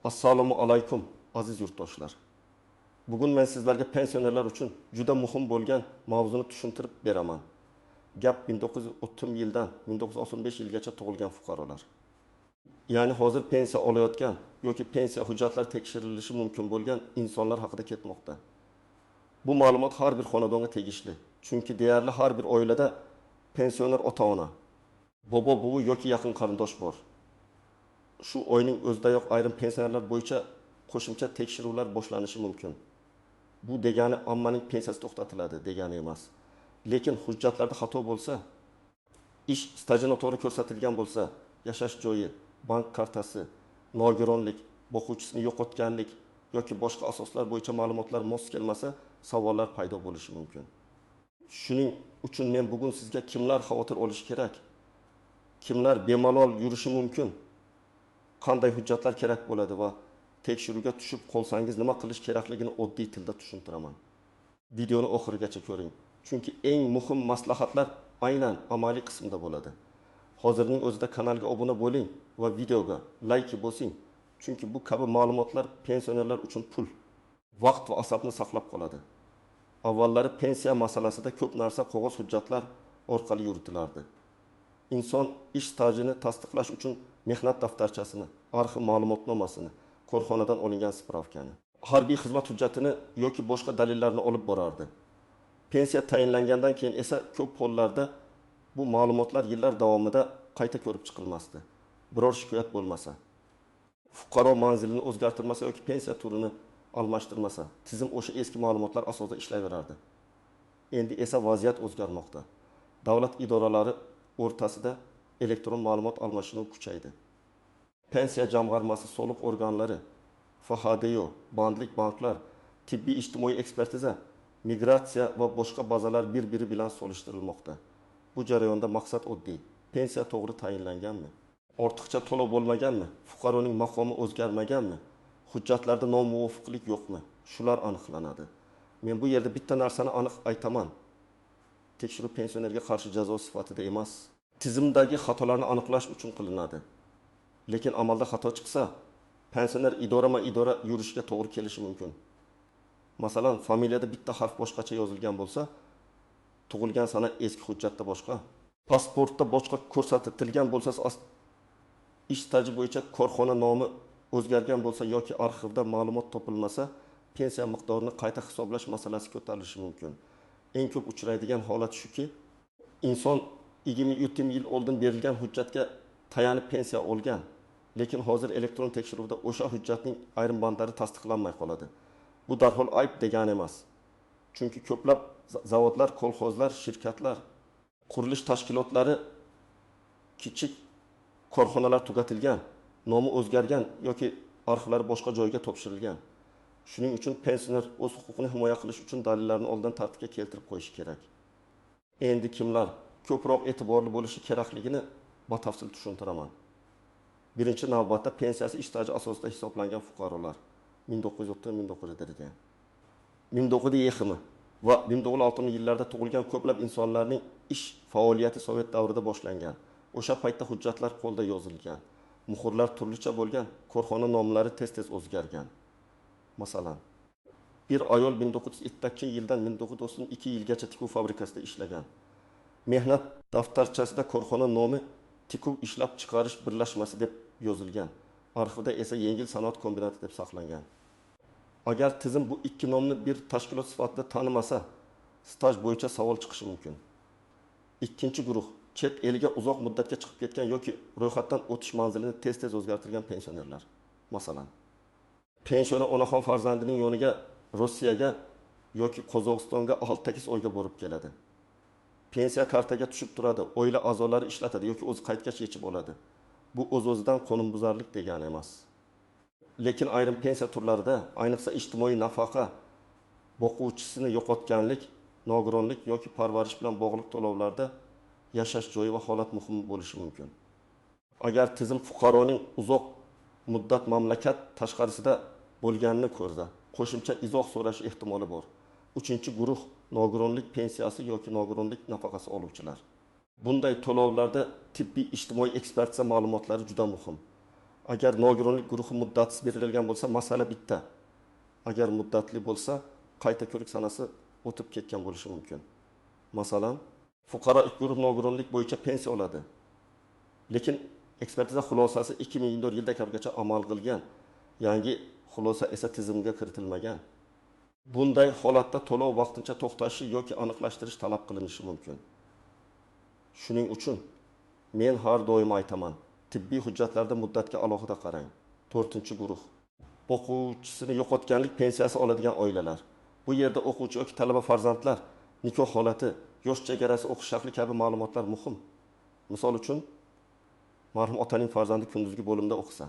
Assalomu alaykum aziz yurtdoshlar. Bugun men sizlarga pensionerlar uchun juda muhim bo'lgan mavzuni tushuntirib beraman. Gap 1930 yildan 1935 yilgacha tug'ilgan fuqarolar. Ya'ni hozir pensiya olayotgan yoki pensiya hujjatlari tekshirilishi mumkin bo'lgan insonlar haqida ketmoqda. Bu ma'lumot har bir xonadonga tegishli. Chunki deyarli har bir oilada pensioner ota-ona, bobo, buvi yoki yaqin qarindosh bor. Shu oyning o'zidayoq ayrim pensionerlar bo'yicha qo'shimcha tekshiruvlar boshlanishi mumkin. Bu degani ommaning pensiyasi to'xtatiladi degani emas. Lekin hujjatlarda xato bo'lsa, ish stajini to'g'ri ko'rsatilgan bo'lsa, yashash joyi, bank kartasi, nogironlik, boquvchisini yo'qotganlik yoki boshqa asoslar bo'yicha ma'lumotlar mos kelmasa, savollar paydo bo'lishi mumkin. Shuning uchun men bugun sizga kimlar xavotir olishi kerak, kimlar bemalol yurishi mumkin, qanday hujjatlar kerak bo'ladi va tekshiruvga tushib qolsangiz nima qilish kerakligini oddiy tilda tushuntiraman. Videoni oxirigacha ko'ring, chunki eng muhim maslahatlar aynan amaliy qismda bo'ladi. Hozirning o'zida kanalga obuna bo'ling va videoga like bosing, chunki bu kabi ma'lumotlar pensionerlar uchun pul, vaqt va asabni saqlab qoladi. Avvallari pensiya masalasida ko'p narsa qog'oz hujjatlar orqali yuritilardi. Inson ish stajini tasdiqlash uchun mehnat daftarchasini, arxiv ma'lumotnomasini, korxonadan olingan spravkani, harbiy xizmat hujjatini yoki boshqa dalillarni olib borardi. Pensiya tayinlangandan keyin esa ko'p hollarda bu ma'lumotlar yillar davomida qayta ko'rib chiqilmasdi. Biror shikoyat bo'lmasa, fuqaro manzilini o'zgartirmasa yoki pensiya turini almashtirmasa, tizim o'sha eski ma'lumotlar asosida ishlayverardi. Endi esa vaziyat o'zgarmoqda. Davlat idoralari o'rtasida elektron ma'lumot almashinuvi kuchaydi. Pensiya jamg'armasi, soliq organlari, FHDYO, bandlik banklar, tibbiy ijtimoiy ekspertiza, migratsiya va boshqa bazalar bir-biri bilan solishtirilmoqda. Bu jarayonda maqsad oddiy. Pensiya to'g'ri tayinlanganmi? Ortiqcha to'lov bo'lmaganmi? Fuqaroning maqomi o'zgarmaganmi? Hujjatlarda nomuvofiqlik yo'qmi? Shular aniqlanadi. Men bu yerda bitta narsani aniq aytaman. Tekshiruv pensionerga qarshi jazo sifatida emas, tizimdagi xatolarni aniqlash uchun qilinadi. Lekin amalda xato chiqsa, pensioner idora yurishga to'g'ri kelishi mumkin. Masalan, familiyada bitta harf boshqacha yozilgan bo'lsa, tug'ilgan sana eski hujjatda boshqa, pasportda boshqa ko'rsatilgan bo'lsa, ish staji bo'yicha korxona nomi o'zgargan bo'lsa yoki arxivda ma'lumot topilmasa, pensiya miqdorini qayta hisoblash masalasi ko'tarilishi mumkin. Eng ko'p uchraydigan holat shuki, inson 20-30 yil oldin berilgan hujjatga tayanib pensiya olgan, lekin hozir elektron tekshiruvda o'sha hujjatning ayrim bandlari tasdiqlanmay qoladi. Bu darhol ayb degani emas. Chunki ko'plab zavodlar, kolxozlar, shirkatlar, qurilish tashkilotlari, kichik korxonalar tugatilgan, nomi o'zgargan yoki arxivlari boshqa joyga topshirilgan. Shuning uchun pensioner o'z huquqini himoya qilish uchun dalillarni oldin tartibga keltirib qo'yishi kerak. Endi kimlar ko'proq e'tiborli bo'lishi kerakligini batafsil tushuntiraman. Birinchi navbatda pensiyasi ish staji asosida hisoblangan fuqarolar 1930-1940 1900 va 1960 yillarda tug'ilgan ko'plab insonlarning ish faoliyati Sovet davrida boshlangan. O'sha paytda hujjatlar qo'lda yozilgan, muhrlar turlicha bo'lgan, korxona nomlari tez-tez o'zgargan. Masalan, bir ayol 1902 yildan 1992 yilgacha tikuv fabrikasida ishlagan. Mehnat daftarchasida korxona nomi tikuv ishlab chiqarish birlashmasi deb yozilgan. Arxivda esa yengil sanoat kombinati deb saqlangan. Agar tizim bu ikki nomni bir tashkilot sifatida tanimasa, staj bo'yicha savol chiqishi mumkin. Ikkinchi guruh chet eliga uzoq muddatga chiqib ketgan yoki ro'yxatdan o'tish manzilini tez-tez o'zgartirgan pensionerlar. Masalan, pensioner onaxon farzandining yoniga Rossiyaga yoki Qozog'istonga 6-8 oyga borib keladi. Pensiya kartaga tushib turadi, oila a'zolari ishlatadi yoki o'zi qaytgach yechib oladi. Bu o'z-o'zidan qonunbuzarlik degani emas. Lekin ayrim pensiya turlarida, ayniqsa ijtimoiy nafaqa, boquvchisini yo'qotganlik, nogironlik yoki parvarish bilan bog'liq to'lovlarda yashash joyi va holat muhim bo'lishi mumkin. Agar tizim fuqaroning uzoq muddat mamlakat tashqarisida bo'lganini ko'rsa, qo'shimcha izoh so'rash ehtimoli bor. Uchinchi guruh nogironlik pensiyasi yoki nogironlik nafaqasi oluvchilar. Bunday to'lovlarda tibbiy ijtimoiy ekspertiza ma'lumotlari juda muhim. Agar nogironlik guruhi muddatsiz berilgan bo'lsa, masala bitta. Agar muddatli bo'lsa, qayta ko'rik sanasi o'tib ketgan bo'lishi mumkin. Masalan, fuqaro ilk guruh nogironlik bo'yicha pensiya oladi. Lekin ekspertiza xulosasi 2004 yilgacha amal qilgan. Yangi xulosa esa tizimga kiritilmagan. Bunday holatda to'lov vaqtincha to'xtashi yoki aniqlashtirish talab qilinishi mumkin. Shuning uchun men har doim aytaman, tibbiy hujjatlarda muddatga alohida qarang. 4-guruh. O'quvchisini yo'qotganlik pensiyasi oladigan oilalar. Bu yerda o'quvchi yoki talaba farzandlar, nikoh holati, yosh chegarasi, o'qish shakli kabi ma'lumotlar muhim. Misol uchun, marhum otaning farzandi kunduzgi bo'limda o'qisa,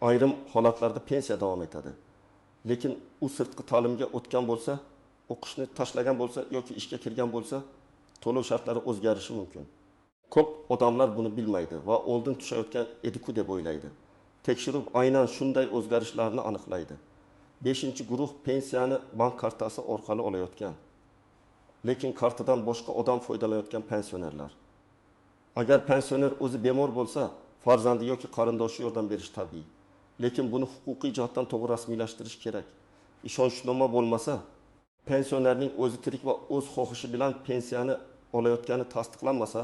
ayrim holatlarda pensiya davom etadi. Lekin u sirtqi ta'limga o'tgan bo'lsa, o'qishni tashlagan bo'lsa yoki ishga kirgan bo'lsa, to'lov shartlari o'zgarishi mumkin. Ko'p odamlar buni bilmaydi va oldin tushayotgan edi-ku deb o'ylaydi. Tekshiruv aynan shunday o'zgarishlarni aniqlaydi. 5-guruh pensiyani bank kartasi orqali olayotgan. Lekin kartadan boshqa odam foydalanayotgan pensionerlar. Agar pensioner o'zi bemor bo'lsa, farzandi yoki qarindoshi yordam berishi tabiiy. Lekin buni huquqiy jihatdan to'g'ri rasmiylashtirish kerak. Ishonchnoma bo'lmasa, pensionerning o'zi tirik va o'z xohishi bilan pensiyani olayotgani tasdiqlanmasa,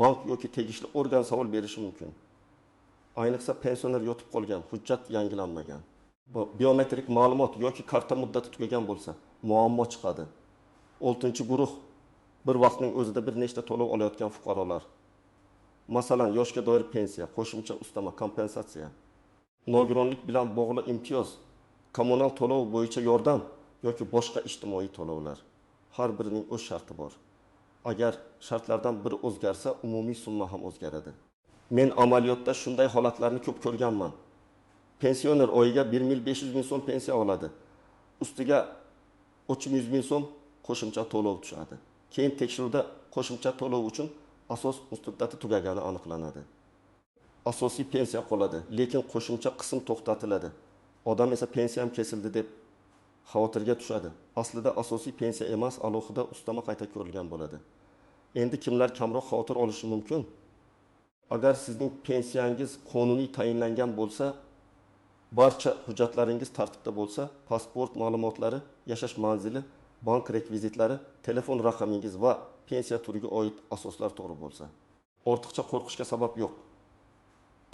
bank yoki tegishli organ savol berishi mumkin. Ayniqsa pensioner yotib qolgan, hujjat yangilanmagan. Biometrik ma'lumot yoki karta muddati tugagan bo'lsa, muammo chiqadi. 6-guruh bir vaqtning o'zida bir nechta to'lov olayotgan fuqarolar. Masalan, yoshga doir pensiya, qo'shimcha ustama, kompensatsiya, nogironlik bilan bog'liq imtiyoz, kommunal to'lov bo'yicha yordam yoki boshqa ijtimoiy to'lovlar. Har birining o'z sharti bor. Agar shartlardan biri o'zgarsa, umumiy summa ham o'zgaradi. Men amaliyotda shunday holatlarni ko'p ko'rganman. Pensioner oyiga 1.500.000 so'm pensiya oladi. Ustiga 300.000 so'm qo'shimcha to'lov tushadi. Keyin tekshiruvda qo'shimcha to'lov uchun asos muddati tugagani aniqlanadi. Asosiy pensiya qoladi, lekin qo'shimcha qism to'xtatiladi. Odam esa pensiyam kesildi deb xavotirga tushadi. Aslida asosiy pensiya emas, alohida ustama qayta ko'rilgan bo'ladi. Endi kimlar kamroq xavotir olishi mumkin? Agar sizning pensiyangiz qonuniy tayinlangan bo'lsa, barcha hujjatlaringiz tartibda bo'lsa, pasport ma'lumotlari, yashash manzili, bank rekvizitlari, telefon raqamingiz va pensiya turiga oid asoslar to'g'ri bo'lsa, ortiqcha qo'rqishga sabab yo'q.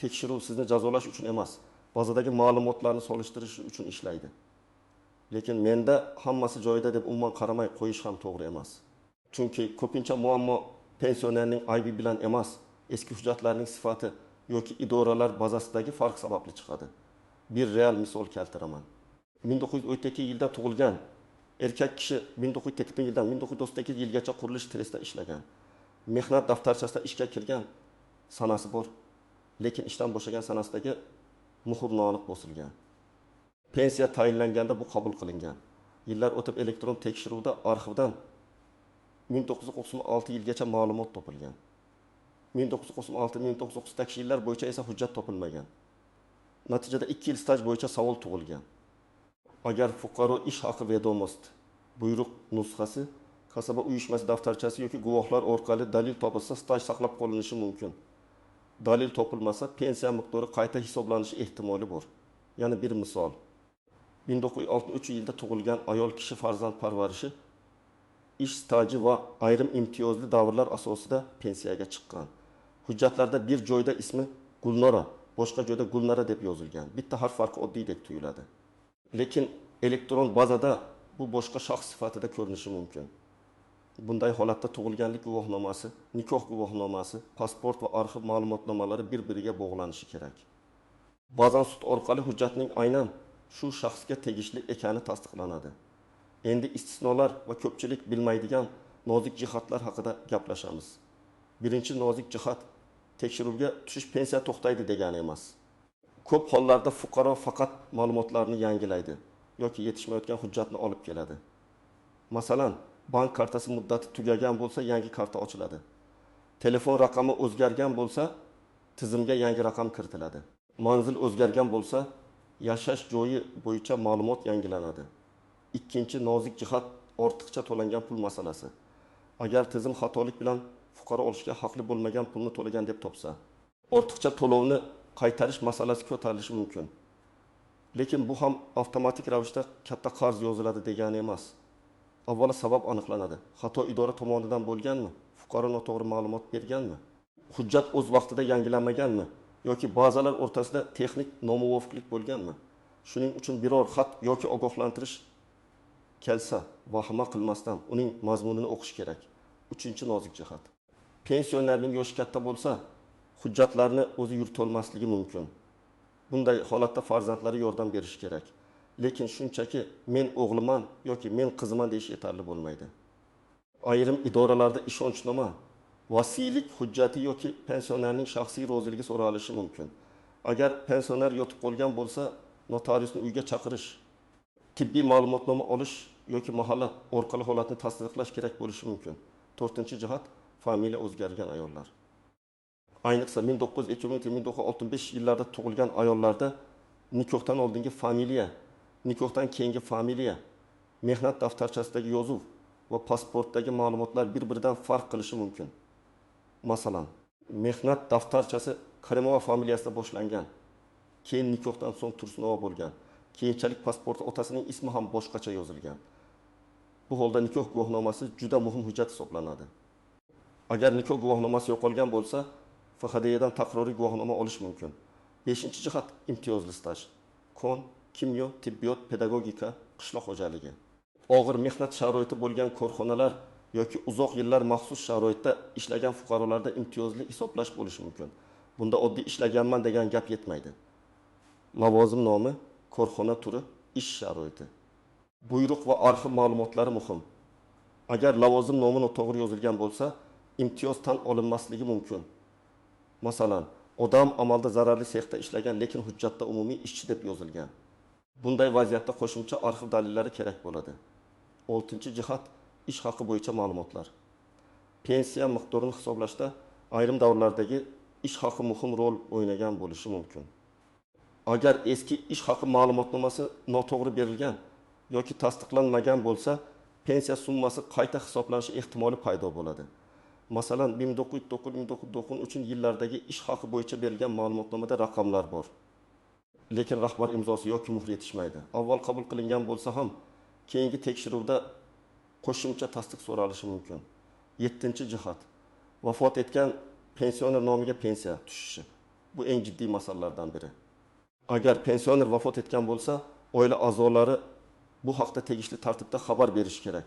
Tekshiruv sizni jazolash uchun emas, bazadagi ma'lumotlarni solishtirish uchun ishlaydi. Lekin menda hammasi joyida deb umuman qaramay qo'yish ham to'g'ri emas. Chunki ko'pincha muammo pensionerning aybi bilan emas, eski hujjatlarning sifati yoki idoralar bazasidagi farq sababli chiqadi. Bir real misol keltiraman. 1902 yilda tug'ilgan erkak kishi 1940 yildan 1998 yilgacha qurilish trestida ishlagan. Mehnat daftarchasida ishga kirgan sanasi bor, lekin ishdan bo'shagan sanasidagi muhr noaniq bosilgan. Pensiya tayinlanganda bu qabul qilingan. Yillar o'tib elektron tekshiruvda arxivdan 1996 yilgacha ma'lumot topilgan. 1996-1998 yillar bo'yicha esa hujjat topilmagan. Natijada 2 yil staj bo'yicha savol tug'ilgan. Agar fuqaro ish haqi vedomost, buyruq nusxasi, kasaba uyushmasi daftarchasi yoki guvohlar orqali dalil topilsa, staj saqlab qolinishi mumkin. Dalil topilmasa, pensiya miqdori qayta hisoblanishi ehtimoli bor. Yana bir misol. 1963 yilda tug'ilgan ayol kishi farzand parvarishi, ish staji va ayrim imtiyozli davrlar asosida pensiyaga chiqqan. Hujjatlarda bir joyda ismi Gulnora, boshqa joyda Gulnara deb yozilgan. Bitta harf farqi oddiydek tuyuladi. Lekin elektron bazada bu boshqa shaxs sifatida ko'rinishi mumkin. Bunday holatda tug'ilganlik guvohnomasi, nikoh guvohnomasi, pasport va arxiv ma'lumotnomalari bir-biriga bog'lanishi kerak. Ba'zan sud orqali hujjatning aynan shu shaxsga tegishli ekani tasdiqlanadi. Endi istisnolar va ko'pchilik bilmaydigan nozik jihatlar haqida gaplashamiz. Birinchi nozik jihat tekshiruvga tushish pensiya to'xtaydi degani emas. Ko'p hollarda fuqaro faqat ma'lumotlarni yangilaydi yoki yetishmayotgan hujjatni olib keladi. Masalan, bank kartasi muddati tugagan bo'lsa, yangi karta ochiladi. Telefon raqami o'zgargan bo'lsa, tizimga yangi raqam kiritiladi. Manzil o'zgargan bo'lsa, yashash joyi bo'yicha ma'lumot yangilanadi. Ikkinchi nozik jihat ortiqcha to'langan pul masalasi. Agar tizim xatolik bilan fuqaro olishga haqli bo'lmagan pulni to'lagan deb topsa, ortiqcha to'lovni qaytarish masalasi ko'tarilishi mumkin. Lekin bu ham avtomatik ravishda katta qarz yoziladi degani emas. Avvalo sabab aniqlanadi. Xato idora tomonidan bo'lganmi? Fuqaro noto'g'ri ma'lumot berganmi? Hujjat o'z vaqtida yangilanmaganmi? Yoki ba'zilar o'rtasida texnik nomuvofiqlik bo'lganmi? Shuning uchun biror xat yoki ogohlantirish kelsa, vahima qilmasdan uning mazmunini o'qish kerak. 3-nozik jihat. Pensionerning yoshi katta bo'lsa, hujjatlarni o'zi yurita olmasligi mumkin. Bunday holatda farzandlari yordam berishi kerak. Lekin shunchaki men o'g'liman yoki men qiziman deyish yetarli bo'lmaydi. Ayrim idoralarda ishonchnoma, vasiylik hujjati yoki pensionerning shaxsiy roziligi so'ralishi mumkin. Agar pensioner yotib qolgan bo'lsa, notariusni uyga chaqirish, tibbiy ma'lumotnoma olish yoki mahalla orqali holatni tasdiqlash kerak bo'lishi mumkin. 4-jihat familiya o'zgargan ayollar. Ayniqsa 1902-1965 yillarda tug'ilgan ayollarda nikohdan oldingi familiya, nikohdan keyingi familiya, mehnat daftarchasidagi yozuv va pasportdagi ma'lumotlar bir-biridan farq qilishi mumkin. Masalan, mehnat daftarchasi Karimova familiyasida boshlangan, keyin nikohdan so'ng Tursunova bo'lgan. Keyinchalik pasportda otasining ismi ham boshqacha yozilgan. Bu holda nikoh guvohnomasi juda muhim hujjat hisoblanadi. Agar nikoh guvohnomasi yo'qolgan bo'lsa, FHDdan takroriy guvohnoma olish mumkin. 5-jihat imtiyozli staj. Kon, kimyo, tibbiyot, pedagogika, qishloq xo'jaligi. Og'ir mehnat sharoiti bo'lgan korxonalar yoki uzoq yillar maxsus sharoitda ishlagan fuqarolarda imtiyozli hisoblash bo'lishi mumkin. Bunda oddiy ishlaganman degan gap yetmaydi. Lavozim nomi, korxona turi, ish sharoiti. Buyruq va arxiv ma'lumotlari muhim. Agar lavozim nomi noto'g'ri yozilgan bo'lsa, imtiyoz tan olinmasligi mumkin. Masalan, odam amalda zararli sexda ishlagan, lekin hujjatda umumiy ishchi deb yozilgan. Bunday vaziyatda qo'shimcha arxiv dalillari kerak bo'ladi. 6-jihat ish haqi bo'yicha ma'lumotlar. Pensiya miqdorini hisoblashda ayrim davrlardagi ish haqi muhim rol o'ynagan bo'lishi mumkin. Agar eski ish haqi ma'lumotnomasi noto'g'ri berilgan yoki tasdiqlanmagan bo'lsa, pensiya summasi qayta hisoblanishi ehtimoli paydo bo'ladi. Masalan, 1909-1993 yillardagi ish haqi bo'yicha berilgan ma'lumotnomada raqamlar bor. Lekin rahbar imzosi yoki muhr yetishmaydi. Avval qabul qilingan bo'lsa ham, keyingi tekshiruvda qo'shimcha tasdiq so'ralishi mumkin. 7-jihat. Vafot etgan pensioner nomiga pensiya tushishi. Bu eng jiddiy masalalardan biri. Agar pensioner vafot etgan bo'lsa, oila a'zolari bu haqda tegishli tartibda xabar berish kerak.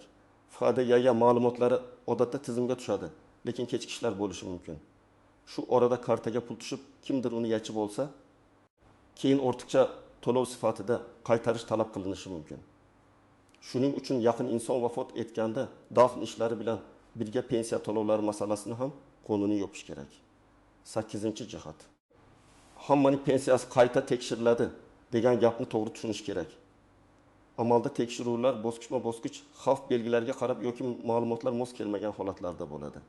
FHDga ma'lumotlari odatda tizimga tushadi, lekin kechikishlar bo'lishi mumkin. Shu orada kartaga pul tushib, kimdir uni yechib olsa, keyin ortiqcha to'lov sifatida qaytarish talab qilinishi mumkin. Shuning uchun yaqin inson vafot etganda dafn ishlari bilan birga pensiya to'lovlari masalasini ham qonuniy yopish kerak. 8-jihat. Hammaning pensiyasi qayta tekshiriladi degan gapni to'g'ri tushunish kerak. Amalda tekshiruvlar bosqichma-bosqich xavf belgilariga qarab yoki ma'lumotlar mos kelmagan holatlarda bo'ladi.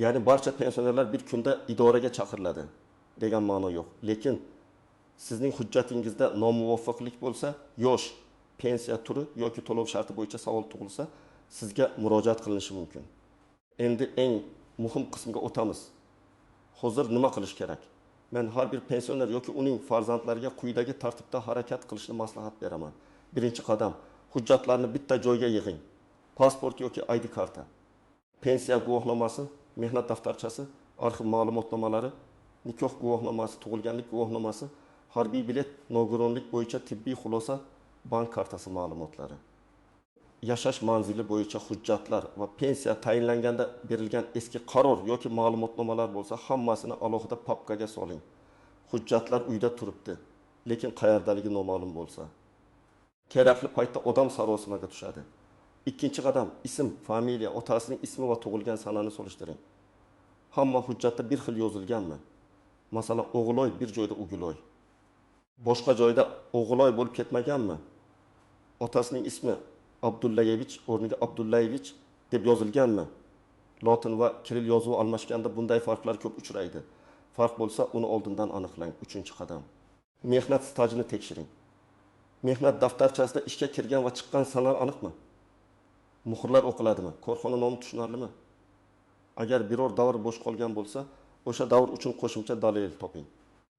Ya'ni barcha pensionerlar bir kunda idoraga chaqiriladi degan ma'no yo'q. Lekin sizning hujjatingizda nomuvofiqlik bo'lsa, yosh, pensiya turi yoki to'lov sharti bo'yicha savol tug'ilsa, sizga murojaat qilinishi mumkin. Endi eng muhim qismga o'tamiz. Hozir nima qilish kerak? Men har bir pensioner yoki uning farzandlariga quyidagi tartibda harakat qilishni maslahat beraman. Birinchi qadam, hujjatlarni bitta joyga yig'ing. Pasport yoki ID karta, pensiya guvohnomasi, mehnat daftarchasi, arxiv ma'lumotnomalari, nikoh guvohnomasi, tug'ilganlik guvohnomasi, harbiy bilet, nogironlik bo'yicha tibbiy xulosa, bank kartasi ma'lumotlari. Yashash manzili bo'yicha hujjatlar va pensiya tayinlanganda berilgan eski qaror yoki ma'lumotnomalar bo'lsa, hammasini alohida papkaga soling. Hujjatlar uyda turibdi, lekin qayerdaligi noma'lum bo'lsa. Kerakli paytda odam sarosimaga tushadi. 2-qadam, ism, familiya, otasining ismi va tug'ilgan sanani solishtiring. Hamma hujjatda bir xil yozilganmi? Masalan, O'g'iloy bir joyda Ugiloy. Boshqa joyda O'g'iloy bo'lib ketmaganmi? Otasining ismi Abdullayevich o'rniga Abdullayevich deb yozilganmi? Lotin va kiril yozuvi almashganda bunday farqlar ko'p uchraydi. Farq bo'lsa, uni oldindan aniqlang. 3-qadam. Mehnat stajini tekshiring. Mehnat daftarchasida ishga kirgan va chiqqan sanlar aniqmi? Muhrlar o'qiladimi? Korxona nomi tushunarlimi? Agar biror davr bo'sh qolgan bo'lsa, o'sha davr uchun qo'shimcha dalil toping.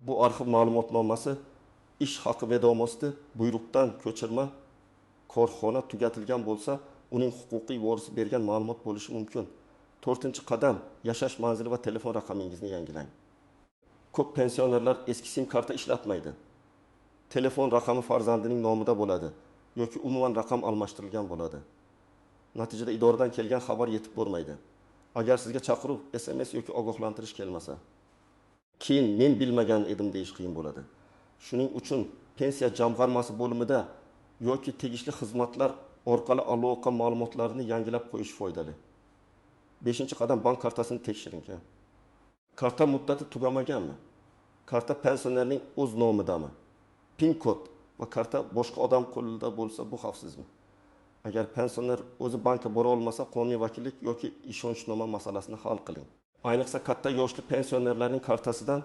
Bu arxiv ma'lumotnomasi ish haqi vedomosti buyruqdan ko'chirma korxona tugatilgan bo'lsa, uning huquqiy vorisi bergan ma'lumot bo'lishi mumkin. 4-qadam yashash manzili va telefon raqamingizni yangilang. Ko'p pensionerlar eski sim karta ishlatmaydi. Telefon raqami farzandining nomida bo'ladi yoki umuman raqam almashtirilgan bo'ladi. Natijada idoradan kelgan xabar yetib bormaydi. Agar sizga chaqiruv, SMS yoki ogohlantirish kelmasa, keyin men bilmagan edim deyish qiyin bo'ladi. Shuning uchun pensiya jamg'armasi bo'limida yoki tegishli xizmatlar orqali aloqa ma'lumotlarini yangilab qo'yish foydali. 5-qadam bank kartasini tekshiring. Karta muddati tugamaganmi? Karta pensionerning o'z nomidami? PIN kod va karta boshqa odam qo'lida bo'lsa, bu xavfsizmi? Agar pensioner o'zi bankka bora olmasa, qonuniy vakillik yoki ishonchnoma masalasini hal qiling. Ayniqsa katta yoshli pensionerlarning kartasidan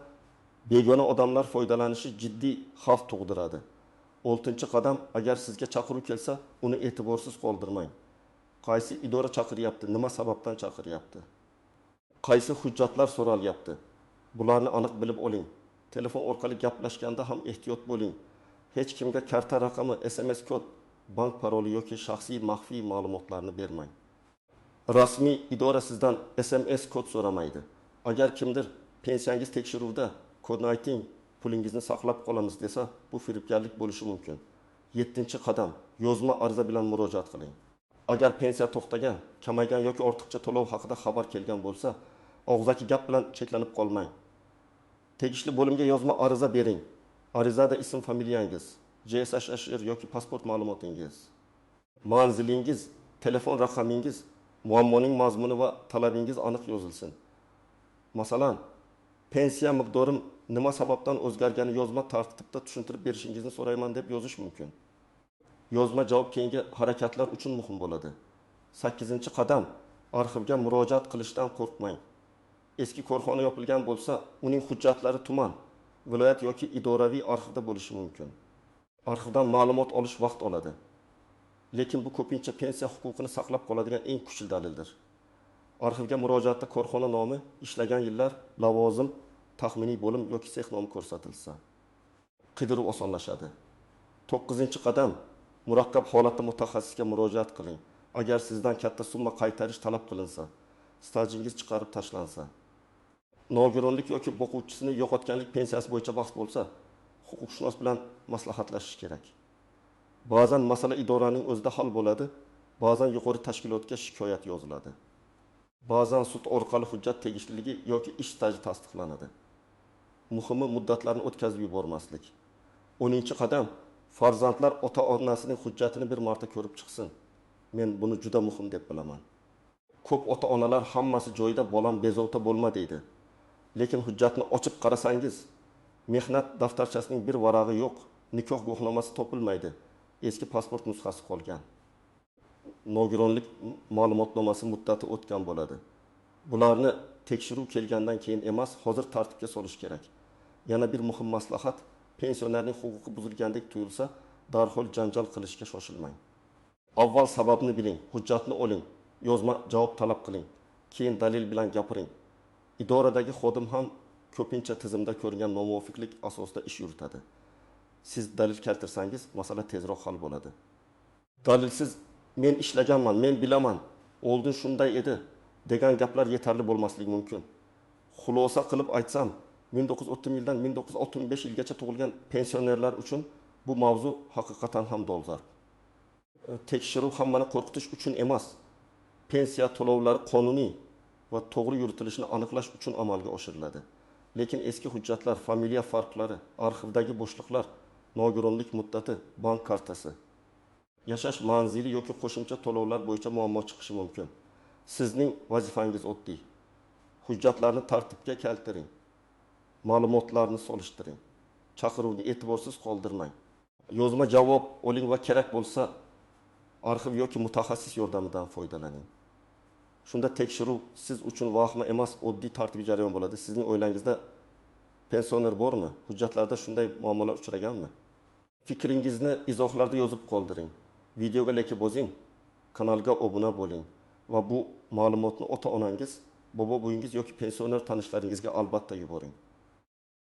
begona odamlar foydalanishi jiddiy xavf tug'diradi. 6-qadam, agar sizga chaqiruv kelsa, uni e'tiborsiz qoldirmang. Qaysi idora chaqiryapti, nima sababdan chaqiryapti? Qaysi hujjatlar so'ralyapti? Bularni aniq bilib oling. Telefon orqali gaplashganda ham ehtiyot bo'ling. Hech kimga karta raqami, SMS kod, bank paroli yoki shaxsiy maxfiy ma'lumotlarni bermang. Rasmiy idora sizdan SMS kod so'ramaydi. Agar kimdir pensiyangiz tekshiruvda kodni ayting, pulingizni saqlab qolamiz desa, bu firibgarlik bo'lishi mumkin. 7-qadam, yozma ariza bilan murojaat qiling. Agar pensiya to'xtagan, kamaygan yoki ortiqcha to'lov haqida xabar kelgan bo'lsa, og'zaki gap bilan cheklanib qolmang. Tegishli bo'limga yozma ariza bering. Arizada ism, familiyangiz, JSHR yoki pasport ma'lumotingiz, manzilingiz, telefon raqamingiz, muammoning mazmuni va talabingiz aniq yozilsin. Masalan, pensiya miqdorim nima sababdan o'zgargani yozma tartibda tushuntirib berishingizni so'rayman deb yozish mumkin. Yozma javob keyingi harakatlar uchun muhim bo'ladi. 8-qadam, arxivga murojaat qilishdan qo'rqmang. Eski korxona yopilgan bo'lsa, uning hujjatlari tuman, viloyat yoki idoraviy arxivda bo'lishi mumkin. Arxivdan ma'lumot olish vaqt oladi. Lekin bu ko'pincha pensiya huquqini saqlab qoladigan eng kuchli dalildir. Arxivga murojaatda korxona nomi, ishlagan yillar, lavozim, taxminiy bo'lim yoki sex nomi ko'rsatilsa, qidiruv osonlashadi. 9-qadam, murakkab holatda mutaxassisga murojaat qiling. Agar sizdan katta summa qaytarish talab qilinsa, stajingiz chiqarib tashlansa, nogironlik yoki boquvchisini yo'qotganlik pensiyasi bo'yicha bahs bo'lsa, huquqshunos bilan maslahatlashish kerak. Ba'zan masala idoraning o'zida hal bo'ladi, ba'zan yuqori tashkilotga shikoyat yoziladi. Ba'zan sud orqali hujjat tegishliligi yoki ish staji tasdiqlanadi. Muhimi muddatlarni o'tkazib yubormaslik. 10-qadam, farzandlar ota-onasining hujjatini bir marta ko'rib chiqsin. Men buni juda muhim deb bilaman. Ko'p ota-onalar hammasi joyida, bolam bezovta bo'lma deydi. Lekin hujjatni ochib qarasangiz, mehnat daftarchasining bir varag'i yo'q, nikoh guvohnomasi topilmaydi. Eski pasport nusxasi qolgan. Nogironlik ma'lumotnomasi muddati o'tgan bo'ladi. Bularni tekshiruv kelgandan keyin emas, hozir tartibga solish kerak. Yana bir muhim maslahat, pensionerning huquqi buzilgandek tuyulsa, darhol janjal qilishga shoshilmang. Avval sababni biling, hujjatni oling, yozma javob talab qiling, keyin dalil bilan gapiring. Idoradagi xodim ham ko'pincha tizimda ko'rgan nomuvofiqlik asosida ish yuritadi. Siz dalil keltirsangiz, masala tezroq hal bo'ladi. Dalilsiz men ishlaganman, men bilaman, oldin shunday edi degan gaplar yetarli bo'lmasligi mumkin. Xulosa qilib aytsam, 1930 yildan 1965 yilgacha tug'ilgan pensionerlar uchun bu mavzu haqiqatan ham dolzarb. Tekshiruv hammani qo'rqitish uchun emas, pensiya to'lovlari qonuniy va to'g'ri yuritilishini aniqlash uchun amalga oshiriladi. Lekin eski hujjatlar, familiya farqlari, arxivdagi bo'shliqlar, nogironlik muddati, bank kartasi, yashash manzili yoki qo'shimcha to'lovlar bo'yicha muammo chiqishi mumkin. Sizning vazifangiz oddiy. Hujjatlarni tartibga keltiring. Ma'lumotlarni solishtiring. Chaqiruvni e'tiborsiz qoldirmang. Yozma javob oling va kerak bo'lsa, arxiv yoki mutaxassis yordamidan foydalaning. Shunda tekshiruv siz uchun vahima emas, oddiy tartibiy jarayon bo'ladi. Sizning o'ylangizda pensioner bormi? Hujjatlarda shunday muammolar uchraganmi? Fikringizni izohlarda yozib qoldiring. Videoga like bosing, kanalga obuna bo'ling va bu ma'lumotni ota-onangiz, bobo-buyingiz yoki pensioner tanishlaringizga albatta yuboring.